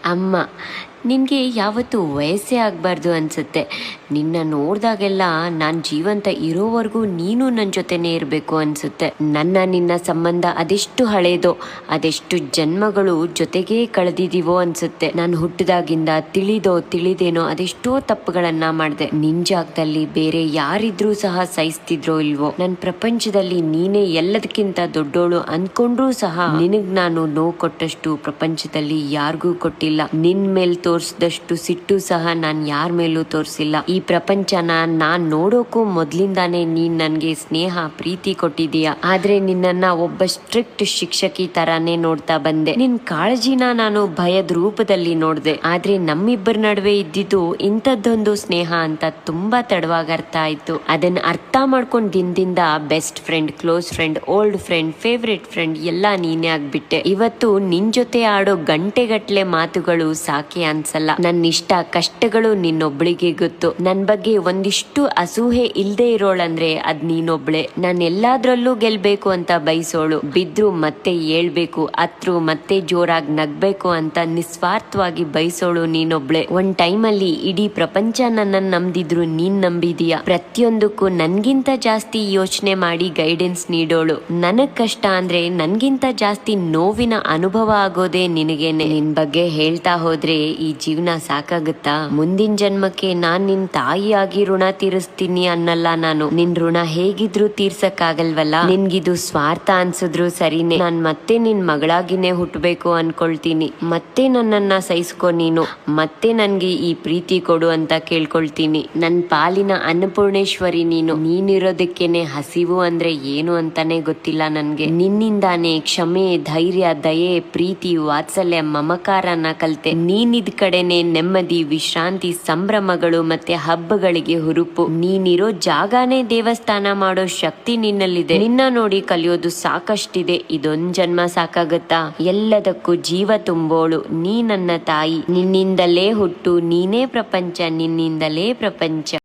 ಅಮ್ಮ. ನಿನಗೆ ಯಾವತ್ತೂ ವಯಸ್ಸೇ ಆಗಬಾರ್ದು ಅನಿಸುತ್ತೆ. ನಿನ್ನ ನೋಡಿದಾಗೆಲ್ಲ ನಾನು ಜೀವಂತ ಇರೋವರೆಗೂ ನೀನು ನನ್ನ ಜೊತೆನೇ ಇರಬೇಕು ಅನಿಸುತ್ತೆ. ನಿನ್ನ ಸಂಬಂಧ ಅದೆಷ್ಟು ಹಳೇದೋ, ಅದೆಷ್ಟು ಜನ್ಮಗಳು ಜೊತೆಗೇ ಕಳೆದಿದ್ದೀವೋ ಅನಿಸುತ್ತೆ. ನಾನು ಹುಟ್ಟಿದಾಗಿಂದ ತಿಳಿದೇನೋ ಅದೆಷ್ಟೋ ತಪ್ಪುಗಳನ್ನು ಮಾಡಿದೆ. ನಿನ್ನ ಜಾಗದಲ್ಲಿ ಬೇರೆ ಯಾರಿದ್ರೂ ಸಹ ಸಹಿಸ್ತಿದ್ರೋ ಇಲ್ವೋ, ನನ್ನ ಪ್ರಪಂಚದಲ್ಲಿ ನೀನೇ ಎಲ್ಲದಕ್ಕಿಂತ ದೊಡ್ಡೋಳು ಅಂದ್ಕೊಂಡ್ರೂ ಸಹ ನಿನಗೆ ನಾನು ನೋವು ಕೊಟ್ಟಷ್ಟು ಪ್ರಪಂಚದಲ್ಲಿ ಯಾರಿಗೂ ಕೊಟ್ಟಿಲ್ಲ. ನಿನ್ ಮೇಲೆ ತೋರಿಸಿದಷ್ಟು ಸಿಟ್ಟು ಸಹ ನಾನು ಯಾರ ಮೇಲೂ ತೋರಿಸಿಲ್ಲ. ಈ ಪ್ರಪಂಚನ ನಾನ್ ನೋಡೋಕ್ಕೂ ಮೊದ್ಲಿಂದಾನೇ ನೀನ್ ನನ್ಗೆ ಸ್ನೇಹ ಪ್ರೀತಿ ಕೊಟ್ಟಿದೀಯ. ಆದ್ರೆ ನಿನ್ನನ್ನ ಒಬ್ಬ ಸ್ಟ್ರಿಕ್ಟ್ ಶಿಕ್ಷಕಿ ತರಾನೇ ನೋಡ್ತಾ ಬಂದೆ. ನಿನ್ ಕಾಳಜಿನ ನಾನು ಭಯದ ರೂಪದಲ್ಲಿ ನೋಡ್ದೆ. ಆದ್ರೆ ನಮ್ಮಿಬ್ಬರ ನಡುವೆ ಇದ್ದಿದ್ದು ಇಂಥದ್ದೊಂದು ಸ್ನೇಹ ಅಂತ ತುಂಬಾ ತಡವಾಗಿ ಅರ್ಥ ಆಯ್ತು. ಅದನ್ನ ಅರ್ಥ ಮಾಡ್ಕೊಂಡ್ ದಿನದಿಂದ best friend, close friend, old friend, favourite friend ಎಲ್ಲ ನೀನೇ ಆಗ್ಬಿಟ್ಟೆ. ಇವತ್ತು ನಿನ್ ಜೊತೆ ಆಡೋ ಗಂಟೆಗಟ್ಲೆ ಮಾತುಗಳು ಸಾಕೆ ಅನ್ಸಲ್ಲ. ನನ್ನ ಇಷ್ಟ ಕಷ್ಟಗಳು ನಿನ್ನೊಬ್ಳಿಗೆ ಗೊತ್ತು. ನನ್ ಬಗ್ಗೆ ಒಂದಿಷ್ಟು ಅಸೂಹೆ ಇಲ್ದೇ ಇರೋಳಂದ್ರೆ ಅದ್ ನೀನೊಬ್ಳೆ. ನಾನು ಎಲ್ಲಾದ್ರಲ್ಲೂ ಗೆಲ್ಬೇಕು ಅಂತ ಬಯಸೋಳು. ಬಿದ್ರು ಮತ್ತೆ ಏಳ್ಬೇಕು, ಅತ್ರು ಮತ್ತೆ ಜೋರಾಗಿ ನಗ್ಬೇಕು ಅಂತ ನಿಸ್ವಾರ್ಥವಾಗಿ ಬಯಸೋಳು ನೀನೊಬ್ಳೆ. ಒಂದ್ ಟೈಮಲ್ಲಿ ಇಡೀ ಪ್ರಪಂಚ ನನ್ನನ್ನು ನಂಬಿದ್ರು ನೀನ್ ನಂಬಿದೀಯ. ಪ್ರತಿಯೊಂದಕ್ಕೂ ನನ್ಗಿಂತ ಜಾಸ್ತಿ ಯೋಚನೆ ಮಾಡಿ ಗೈಡೆನ್ಸ್ ನೀಡೋಳು. ನನಗ್ ಕಷ್ಟ ಅಂದ್ರೆ ನನ್ಗಿಂತ ಜಾಸ್ತಿ ನೋವಿನ ಅನುಭವ ಆಗೋದೇ ನಿನಗೇನೆ. ನಿನ್ ಬಗ್ಗೆ ಹೇಳ್ತಾ ಹೋದ್ರೆ ಈ ಜೀವನ ಸಾಕಾಗುತ್ತಾ? ಮುಂದಿನ ಜನ್ಮಕ್ಕೆ ನಾನ್ ನಿನ್ ತಾಯಿಯಾಗಿ ಋಣ ತೀರಿಸ್ತೀನಿ ಅನ್ನಲ್ಲ ನಾನು. ನಿನ್ ಋಣ ಹೇಗಿದ್ರು ತೀರ್ಸಕ್ಕಾಗಲ್ವಲ್ಲ. ನಿನ್ಗಿದು ಸ್ವಾರ್ಥ ಅನ್ಸಿದ್ರು ಸರಿನೇ. ನಾನ್ ಮತ್ತೆ ನಿನ್ ಮಗಳಾಗಿನೇ ಹುಟ್ಟಬೇಕು ಅನ್ಕೊಳ್ತೀನಿ. ಮತ್ತೆ ನನ್ನನ್ನ ಸಹಿಸ್ಕೊ ನೀನು. ಮತ್ತೆ ನನ್ಗೆ ಈ ಪ್ರೀತಿ ಕೊಡು ಅಂತ ಕೇಳ್ಕೊಳ್ತೀನಿ. ನನ್ ಪಾಲಿನ ಅನ್ನಪೂರ್ಣೇಶ್ವರಿ ನೀನು. ನೀನಿರೋದಕ್ಕೇನೆ ಹಸಿವು ಅಂದ್ರೆ ಏನು ಅಂತಾನೆ ಗೊತ್ತಿಲ್ಲ ನನ್ಗೆ. ನಿನ್ನಿಂದಾನೇ ಕ್ಷಮೆ, ಧೈರ್ಯ, ದಯೆ, ಪ್ರೀತಿ, ವಾತ್ಸಲ್ಯ, ಮಮಕಾರನ ಕಲ್ತೆ. ನೀನಿದ್ ಕಡೆನೆ ನೆಮ್ಮದಿ, ವಿಶ್ರಾಂತಿ, ಸಂಭ್ರಮಗಳು ಮತ್ತೆ ಹಬ್ಬಗಳಿಗೆ ಹುರುಪು. ನೀನಿರೋ ಜಾಗನೇ ದೇವಸ್ಥಾನ ಮಾಡೋ ಶಕ್ತಿ ನಿನ್ನಲ್ಲಿದೆ. ನಿನ್ನ ನೋಡಿ ಕಲಿಯೋದು ಸಾಕಷ್ಟಿದೆ. ಇದೊಂದ್ ಜನ್ಮ ಸಾಕಾಗತ್ತಾ? ಎಲ್ಲದಕ್ಕೂ ಜೀವ ತುಂಬೋಳು ನೀ ನನ್ನ ತಾಯಿ. ನಿನ್ನಿಂದಲೇ ಹುಟ್ಟು, ನೀನೇ ಪ್ರಪಂಚ, ನಿನ್ನಿಂದಲೇ ಪ್ರಪಂಚ.